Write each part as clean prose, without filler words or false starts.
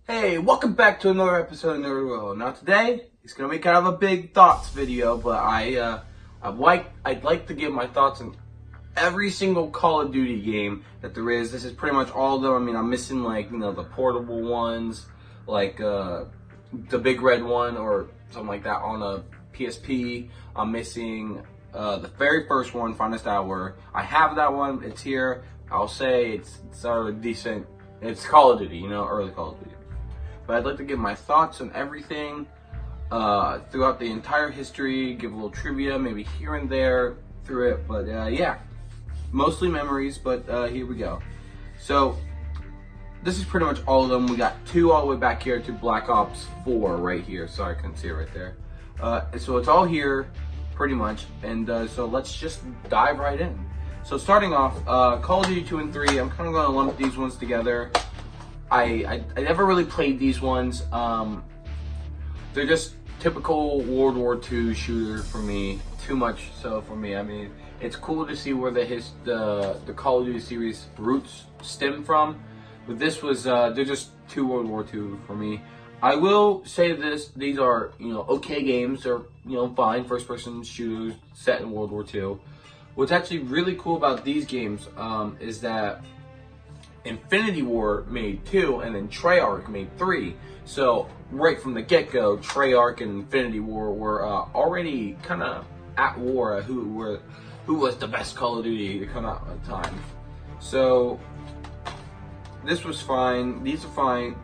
Hey, welcome back to another episode of Nerd World. Now today, it's gonna be kind of a big thoughts video, but I'd like to give my thoughts on every single Call of Duty game that there is. This is pretty much all of them. I mean, I'm missing the portable ones, like the big red one or something like that on a PSP. I'm missing the very first one, Finest Hour. I have that one. It's here. I'll say it's sort of decent. It's Call of Duty, early Call of Duty. But I'd like to give my thoughts on everything throughout the entire history, give a little trivia, maybe here and there through it. But yeah, mostly memories, but here we go. So this is pretty much all of them. We got two all the way back here to Black Ops 4 right here. Sorry, I couldn't see it right there. So it's all here pretty much. And so let's just dive right in. So starting off, Call of Duty 2 and 3, I'm kind of going to lump these ones together. I never really played these ones. They're just typical World War II shooter for me. Too much so for me. I mean, it's cool to see where the Call of Duty series roots stem from. But this was they're just two World War II for me. I will say these are okay games. They're fine first-person shooters set in World War II. What's actually really cool about these games is that Infinity War made 2 and then Treyarch made 3. So right from the get-go, Treyarch and Infinity War were already kind of at war who was the best Call of Duty to come out at the time. So this was fine. These are fine,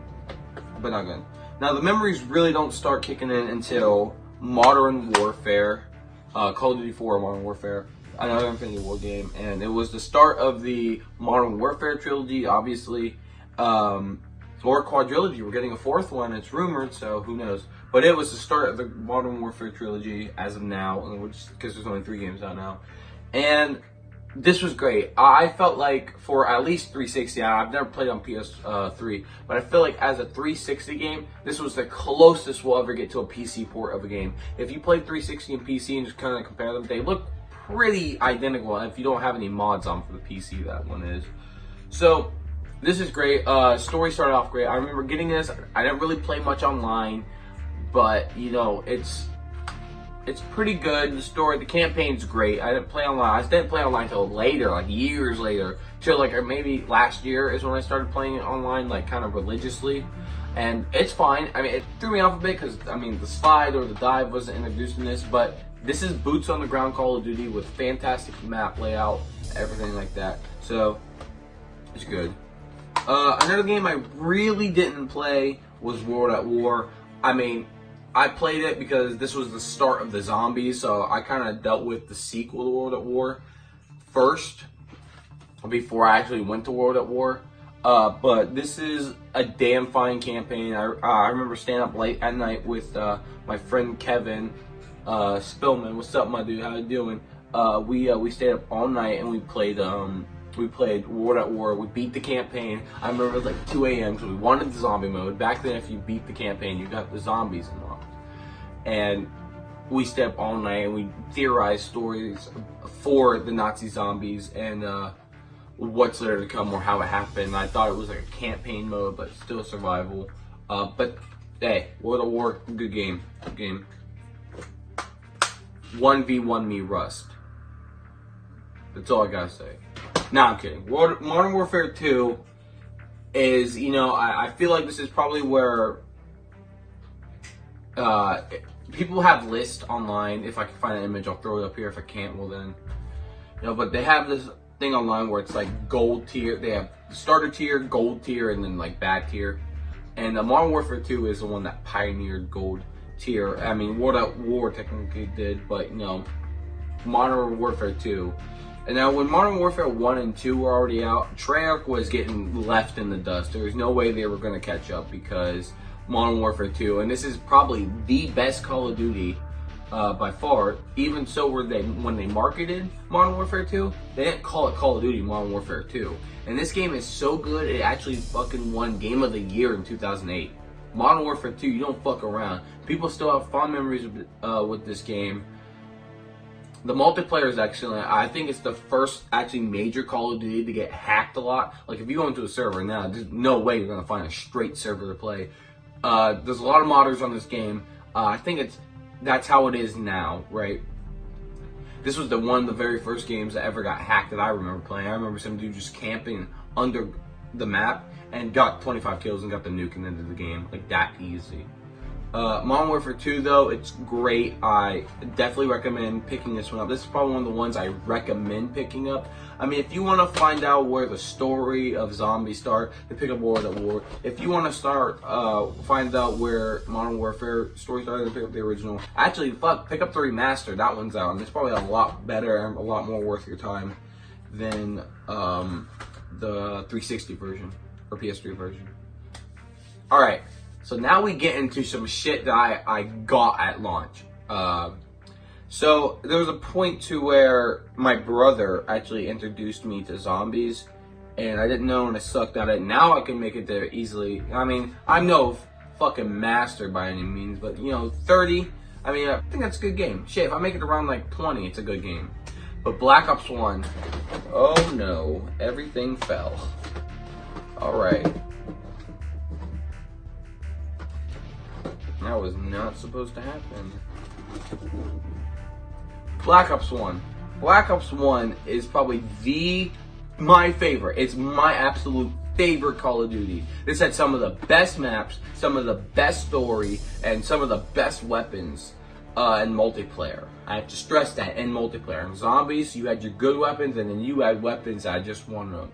but not good. Now the memories really don't start kicking in until Modern Warfare, Call of Duty 4 Modern Warfare. Another Infinity War game, and it was the start of the Modern Warfare trilogy, obviously, or quadrilogy. We're getting a fourth one, it's rumored, so who knows. But it was the start of the Modern Warfare trilogy as of now, because there's only 3 games out now. And this was great. I felt like for at least 360, I've never played on PS3, but I feel like as a 360 game, this was the closest we'll ever get to a PC port of a game. If you played 360 and PC and just kind of compare them, they look pretty identical. If you don't have any mods on for the PC, that one is. So this is great. Story started off great. I remember getting this. I didn't really play much online, but it's pretty good. The story, the campaign's great. I didn't play online. I didn't play online until later, like years later, till like maybe last year is when I started playing it online, like kind of religiously. And it's fine. I mean, it threw me off a bit because the slide or the dive wasn't introduced in this, but this is boots on the ground Call of Duty with fantastic map layout, everything like that. So it's good. Another game I really didn't play was World at War. I mean, I played it because this was the start of the zombies, so I kind of dealt with the sequel to World at War first before I actually went to World at War. But this is a damn fine campaign. I remember staying up late at night with my friend Kevin Spillman. What's up, my dude? How you doing? We stayed up all night and we played World at War. We beat the campaign. I remember it was like 2 a.m. because we wanted the zombie mode. Back then, if you beat the campaign, you got the zombies unlocked. And we stayed up all night and we theorized stories for the Nazi zombies and what's later to come or how it happened. I thought it was like a campaign mode, but still survival. But hey, World at War, good game. Good game. 1v1 me Rust. That's all I gotta say. Nah, I'm kidding. Modern Warfare 2 is, I feel like this is probably where people have lists online. If I can find an image, I'll throw it up here. If I can't, well then. But they have this thing online where it's like gold tier. They have starter tier, gold tier, and then like bad tier. And Modern Warfare 2 is the one that pioneered gold tier. I mean, World at War technically did, but Modern Warfare 2. And now when Modern Warfare 1 and 2 were already out, Treyarch was getting left in the dust. There was no way they were going to catch up because Modern Warfare 2, and this is probably the best Call of Duty by far. Even so, when they marketed Modern Warfare 2, they didn't call it Call of Duty Modern Warfare 2. And this game is so good, it actually fucking won Game of the Year in 2008. Modern Warfare 2, you don't fuck around. People still have fond memories with this game. The multiplayer is excellent. I think it's the first actually major Call of Duty to get hacked a lot. Like if you go into a server now, there's no way you're gonna find a straight server to play. There's a lot of modders on this game. I think that's how it is now, right? This was one of the very first games that ever got hacked that I remember playing. I remember some dude just camping under the map and got 25 kills and got the nuke and ended the game. Like that easy. Modern Warfare 2 though, it's great. I definitely recommend picking this one up. This is probably one of the ones I recommend picking up. I mean, if you want to find out where the story of zombies start, then pick up World at War. If you want to find out where Modern Warfare story started, then pick up the original. Actually, pick up the remaster. That one's out, and it's probably a lot better and a lot more worth your time than the 360 version or PS3 version. All right. So now we get into some shit that I got at launch. So there was a point to where my brother actually introduced me to zombies, and I didn't know and I sucked at it. Now I can make it there easily. I mean, I'm no fucking master by any means, but you know, 30, I mean, I think that's a good game. Shit, if I make it around like 20, it's a good game. But Black Ops 1, oh no, everything fell. All right. That was not supposed to happen. Black Ops 1. Black Ops 1 is probably my favorite. It's my absolute favorite Call of Duty. This had some of the best maps, some of the best story, and some of the best weapons in multiplayer. I have to stress that, in multiplayer. In zombies, you had your good weapons, and then you had weapons that I just want to...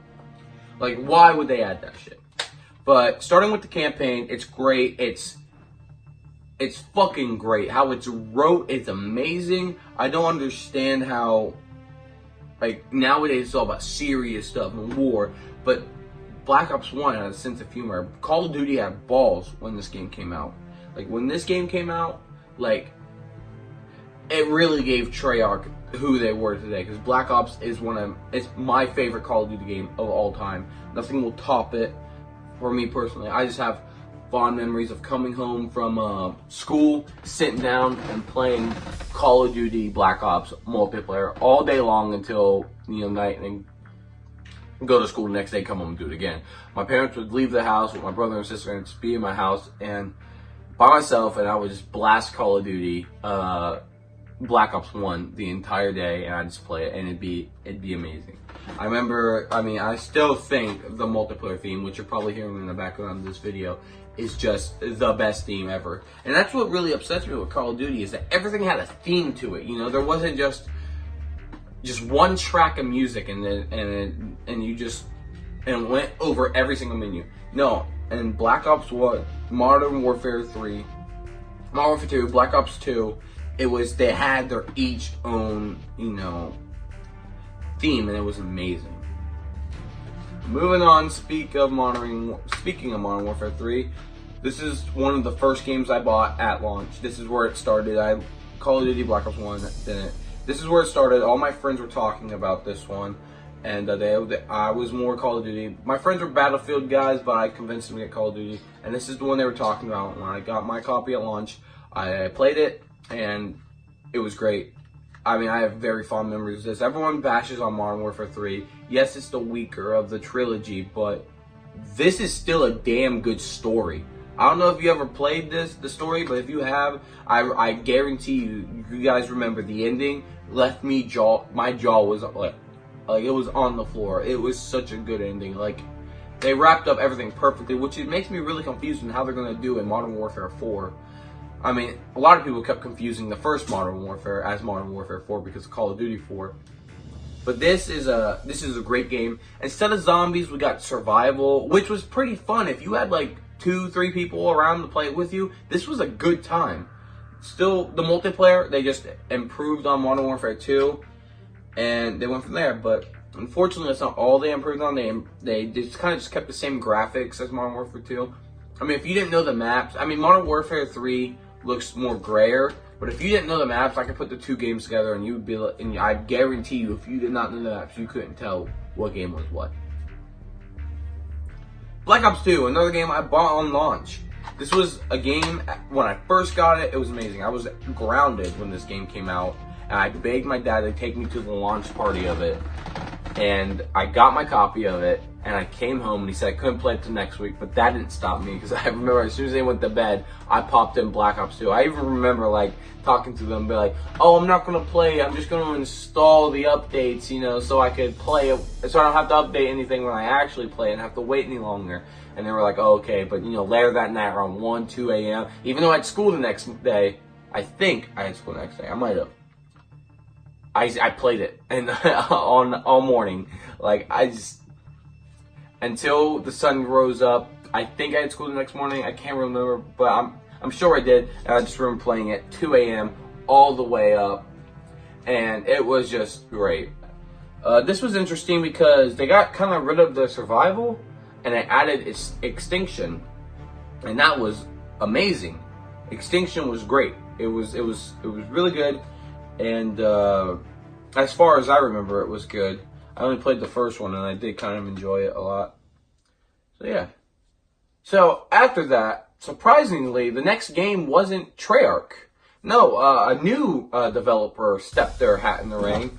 Like, why would they add that shit? But starting with the campaign, it's great. It's fucking great. How it's wrote is amazing. I don't understand how, like, nowadays it's all about serious stuff and war, but Black Ops 1 had a sense of humor. Call of Duty had balls when this game came out. Like, when this game came out, like, it really gave Treyarch who they were today, because Black Ops is it's my favorite Call of Duty game of all time. Nothing will top it for me personally. I just have fond memories of coming home from school, sitting down and playing Call of Duty Black Ops multiplayer all day long until, you know, night, and go to school the next day, come home and do it again. My parents would leave the house with my brother and sister and just be in my house and by myself, and I would just blast Call of Duty Black Ops 1 the entire day, and I'd just play it, and it'd be amazing. I still think the multiplayer theme, which you're probably hearing in the background of this video, is just the best theme ever. And that's what really upsets me with Call of Duty, is that everything had a theme to it. You know, there wasn't just one track of music and it went over every single menu. No, and Black Ops 1, Modern Warfare 3, Modern Warfare 2, Black Ops 2, they had their each own, you know, theme, and it was amazing. Moving on, speaking of Modern Warfare 3, this is one of the first games I bought at launch. This is where it started. Call of Duty Black Ops 1 didn't. This is where it started. All my friends were talking about this one, and I was more Call of Duty. My friends were Battlefield guys, but I convinced them to get Call of Duty, and this is the one they were talking about. When I got my copy at launch, I played it, and it was great. I mean, I have very fond memories of this. Everyone bashes on Modern Warfare 3. Yes, it's the weaker of the trilogy, but this is still a damn good story. I don't know if you ever played the story, but if you have, I guarantee you guys remember the ending left my jaw was like it was on the floor. It was such a good ending. Like, they wrapped up everything perfectly, which it makes me really confused on how they're going to do in Modern Warfare 4. I mean, a lot of people kept confusing the first Modern Warfare as Modern Warfare 4 because of Call of Duty 4. But this is a great game. Instead of zombies, we got survival, which was pretty fun. If you had like 2-3 people around to play it with you, this was a good time. Still, the multiplayer, they just improved on Modern Warfare 2, and they went from there. But unfortunately, that's not all they improved on. They just kind of just kept the same graphics as Modern Warfare 2. I mean, if you didn't know the maps, I mean, Modern Warfare 3 looks more grayer, but if you didn't know the maps, I could put the two games together, and you'd be, and I guarantee you, if you did not know the maps, you couldn't tell what game was what. Black Ops 2, another game I bought on launch. This was a game, when I first got it, it was amazing. I was grounded when this game came out, and I begged my dad to take me to the launch party of it. And I got my copy of it, and I came home, and he said I couldn't play it till next week, but that didn't stop me, because I remember as soon as they went to bed, I popped in Black Ops 2. I even remember, like, talking to them, be like, oh, I'm not going to play, I'm just going to install the updates, you know, so I could play it, so I don't have to update anything when I actually play it and have to wait any longer. And they were like, oh, okay, but, you know, later that night around 1, 2 a.m., even though I had school the next day, I think I had school the next day, I might have. I played it and on all morning. Like, I just, until the sun rose up. I think I had school the next morning. I can't remember, but I'm sure I did. And I just remember playing it 2 a.m. all the way up, and it was just great. This was interesting because they got kind of rid of the survival and they added extinction, and that was amazing. Extinction was great. It was really good. And as far as I remember, it was good. I only played the first one, and I did kind of enjoy it a lot. So, yeah. So, after that, surprisingly, the next game wasn't Treyarch. No, a new developer stepped their hat in the ring.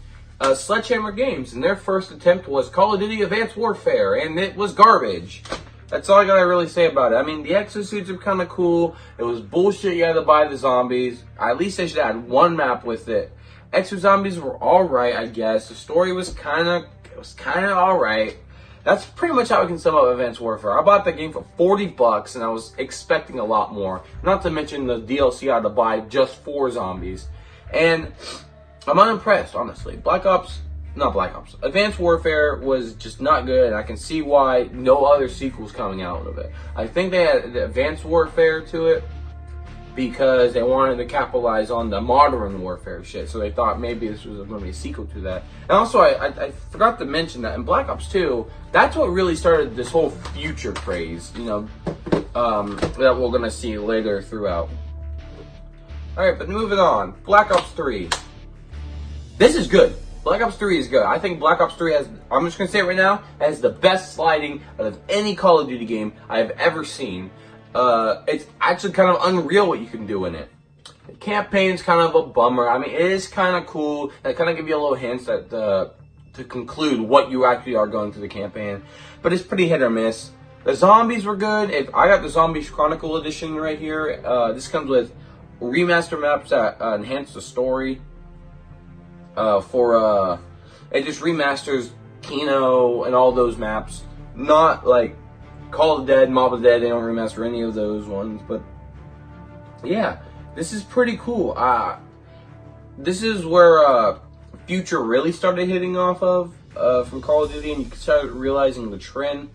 Sledgehammer Games, and their first attempt was Call of Duty Advanced Warfare, and it was garbage. That's all I gotta really say about it. I mean, the exosuits are kind of cool. It was bullshit. You had to buy the zombies. At least they should have had one map with it. Exo zombies were all right, I guess. The story was kind of all right. That's pretty much how I can sum up Advanced Warfare. I bought that game for $40, and I was expecting a lot more. Not to mention the DLC I had to buy just for zombies. And I'm unimpressed, honestly. Advanced Warfare was just not good, and I can see why no other sequels coming out of it. I think they had the Advanced Warfare to it because they wanted to capitalize on the Modern Warfare shit, so they thought maybe this was going to be a sequel to that. And also, I forgot to mention that in Black Ops 2, that's what really started this whole future craze, you know, that we're going to see later throughout. Alright, but moving on. Black Ops 3. This is good. Black Ops 3 is good. I think Black Ops 3 has, I'm just going to say it right now, has the best sliding out of any Call of Duty game I have ever seen. It's actually kind of unreal what you can do in it. The campaign's kind of a bummer. I mean, it is kind of cool. It kind of give you a little hints that, to conclude what you actually are going through the campaign. But it's pretty hit or miss. The zombies were good. I got the Zombies Chronicle Edition right here. This comes with remaster maps that enhance the story. It just remasters Kino and all those maps. Not like Call of the Dead, Mob of the Dead, they don't remaster any of those ones. But yeah, this is pretty cool. This is where Future really started hitting off of from Call of Duty, and you started realizing the trend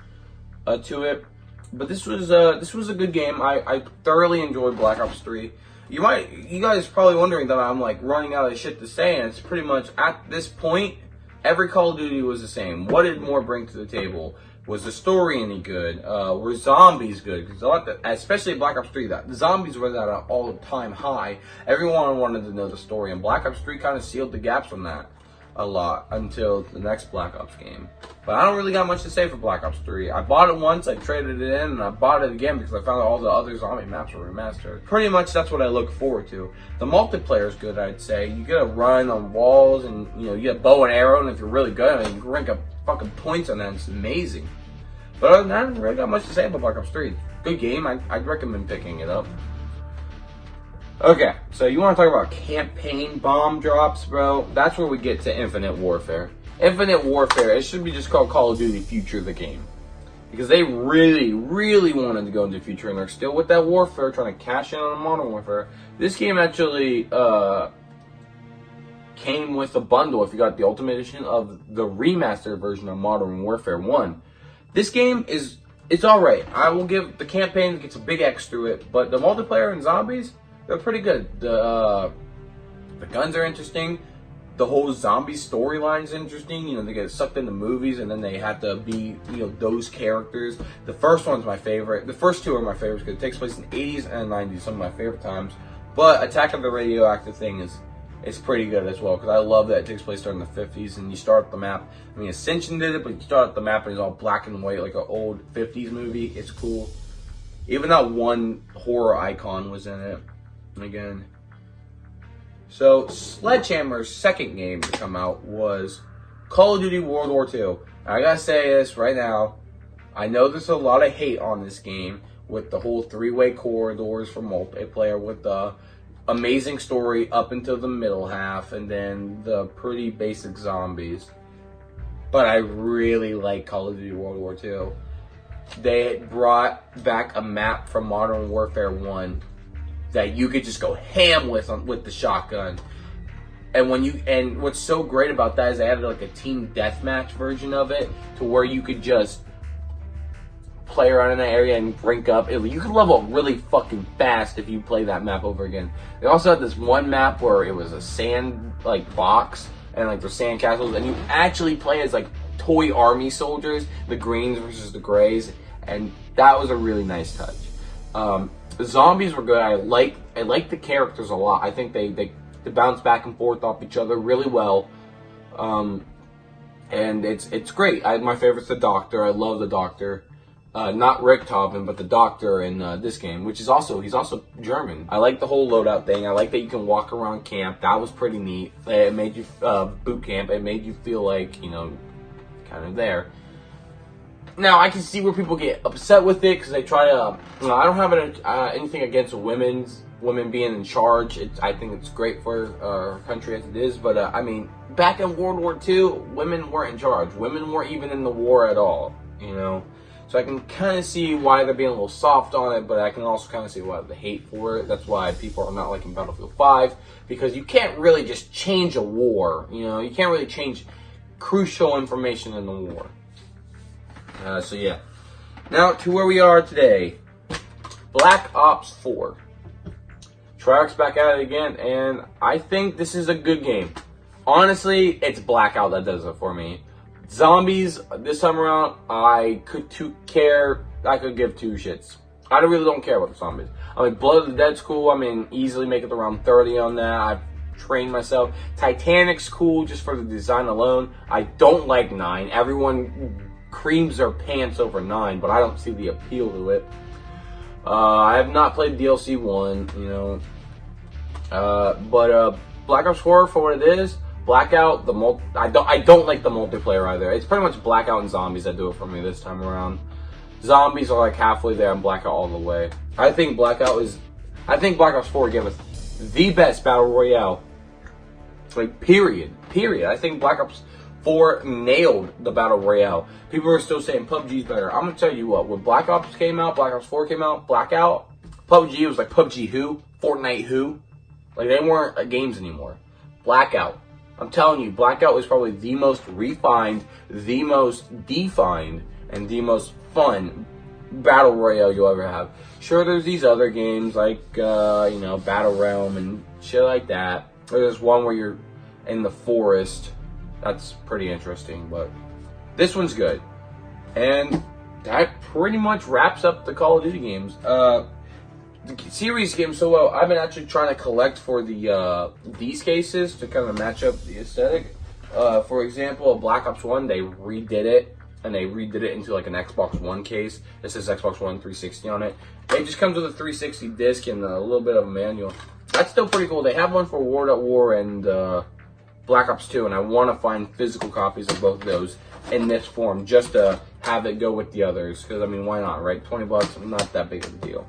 to it. But this was a good game. I thoroughly enjoyed Black Ops 3. You guys probably wondering that I'm like running out of shit to say, and it's pretty much at this point, every Call of Duty was the same. What did more bring to the table? Was the story any good? Were zombies good? Because especially Black Ops 3, the zombies were at an all-time high. Everyone wanted to know the story, and Black Ops 3 kind of sealed the gaps on that a lot until the next Black Ops game. But I don't really got much to say for Black Ops 3. I bought it once, I traded it in, and I bought it again because I found out all the other zombie maps were remastered. Pretty much that's what I look forward to. The multiplayer is good, I'd say. You get a run on walls, and you get bow and arrow, and if you're really good, you can rank up fucking points on that, and it's amazing. But other than that, I don't really got much to say about Black Ops 3. Good game, I'd recommend picking it up. Okay, so you want to talk about campaign bomb drops, bro? That's where we get to Infinite Warfare. Infinite Warfare, it should be just called Call of Duty Future the game. Because they really, really wanted to go into Future, and they're still with that Warfare, trying to cash in on Modern Warfare. This game actually came with a bundle, if you got the Ultimate Edition, of the remastered version of Modern Warfare 1. This game it's alright. I will give the campaign, gets a big X through it, but the multiplayer and zombies, they're pretty good. The guns are interesting. The whole zombie storyline is interesting. You know, they get sucked into movies, and then they have to be, those characters. The first one's my favorite. The first two are my favorites because it takes place in the 80s and 90s, some of my favorite times. But Attack of the Radioactive thing is pretty good as well, because I love that it takes place during the 50s, and you start the map. I mean, Ascension did it, but you start the map and it's all black and white like an old 50s movie. It's cool. Even that one horror icon was in it. Again. So Sledgehammer's second game to come out was Call of Duty World War II. I gotta say this right now. I know there's a lot of hate on this game with the whole three-way corridors for multiplayer, with the amazing story up until the middle half, and then the pretty basic zombies. But I really like Call of Duty World War II. They brought back a map from Modern Warfare 1 that you could just go ham with the shotgun. And what's so great about that is they added like a team deathmatch version of it, to where you could just play around in that area and rank up. You could level up really fucking fast if you play that map over again. They also had this one map where it was a sand box and like the sand castles, and you actually play as like toy army soldiers, the greens versus the grays, and that was a really nice touch. The zombies were good. I like the characters a lot. I think they bounce back and forth off each other really well, and it's great. My favorite's the Doctor. I love the Doctor. Not Rick Taubman, but the Doctor in this game, he's also German. I like the whole loadout thing. I like that you can walk around camp. That was pretty neat. It made you boot camp. It made you feel like, kind of there. Now I can see where people get upset with it because they try to. I don't have anything against women being in charge. I think it's great for our country as it is. But I mean, back in World War II, women weren't in charge. Women weren't even in the war at all. So I can kind of see why they're being a little soft on it, but I can also kind of see why the hate for it. That's why people are not liking Battlefield 5, because you can't really just change a war. You can't really change crucial information in the war. So yeah. Now to where we are today. Black Ops 4. Treyarch's back at it again, and I think this is a good game. Honestly, it's Blackout that does it for me. Zombies, this time around, I could give two shits. I really don't care about the zombies. I mean, Blood of the Dead's cool. I mean, easily make it around 30 on that. I've trained myself. Titanic's cool just for the design alone. I don't like 9. Everyone creams their pants over 9, but I don't see the appeal to it. I have not played DLC 1, but Black Ops 4 for what it is. Blackout, I don't like the multiplayer either. It's pretty much Blackout and Zombies that do it for me this time around. Zombies are like halfway there, and Blackout all the way. I think Black Ops 4 gave us the best battle royale. Period. I think Black Ops 4 nailed the battle royale. People are still saying PUBG's better. I'm gonna tell you what. When Black Ops came out, Black Ops 4 came out, Blackout, PUBG was like PUBG who, Fortnite who. They weren't games anymore. Blackout. I'm telling you, Blackout was probably the most refined, the most defined, and the most fun battle royale you'll ever have. Sure, there's these other games like, Battle Realm and shit like that. There's one where you're in the forest. That's pretty interesting, but this one's good. And that pretty much wraps up the Call of Duty games. The series game so well. I've been actually trying to collect for these cases to kind of match up the aesthetic. For example, Black Ops 1, they redid it, and they redid it into like an Xbox One case. It says Xbox One 360 on it. It just comes with a 360 disc and a little bit of a manual. That's still pretty cool. They have one for World at War and Black Ops 2, and I want to find physical copies of both of those in this form just to have it go with the others. Because, I mean, why not, right? $20, not that big of a deal.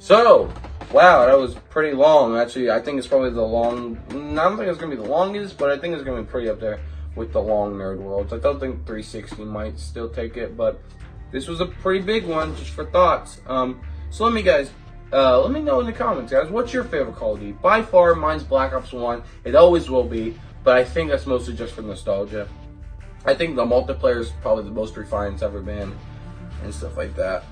So, wow, that was pretty long. Actually, I think it's probably I don't think it's going to be the longest, but I think it's going to be pretty up there with the long Nerd Worlds. I don't think 360 might still take it, but this was a pretty big one just for thoughts. So let me know in the comments, guys, what's your favorite Call of Duty? By far, mine's Black Ops 1. It always will be, but I think that's mostly just for nostalgia. I think the multiplayer is probably the most refined it's ever been and stuff like that.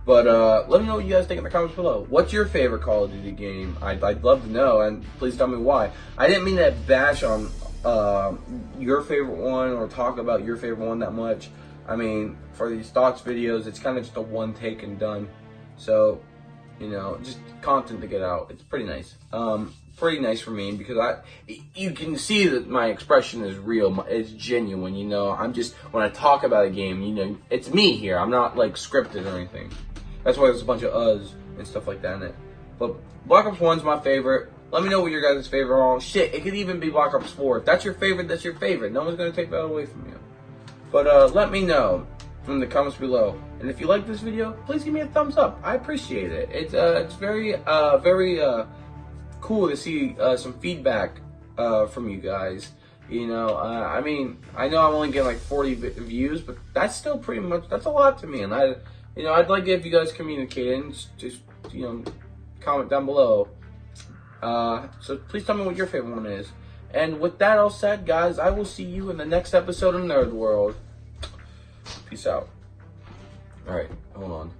But let me know what you guys think in the comments below. What's your favorite Call of Duty game? I'd love to know, and please tell me why. I didn't mean to bash on your favorite one or talk about your favorite one that much. I mean, for these thoughts videos, it's kind of just a one take and done. So, just content to get out. It's pretty nice. Pretty nice for me because you can see that my expression is real. It's genuine, I'm just, when I talk about a game, it's me here. I'm not like scripted or anything. That's why there's a bunch of uhs and stuff like that in it. But Black Ops 1's my favorite. Let me know what your guys' favorite are. Shit, it could even be Black Ops 4. If that's your favorite, that's your favorite. No one's gonna take that away from you. But let me know in the comments below. And if you like this video, please give me a thumbs up. I appreciate it. It's very cool to see some feedback from you guys. You know, I mean, I know I'm only getting like 40 views, but that's still pretty much, that's a lot to me. And I'd like it if you guys communicate and just comment down below. So please tell me what your favorite one is. And with that all said, guys, I will see you in the next episode of Nerd World. Peace out. All right, hold on.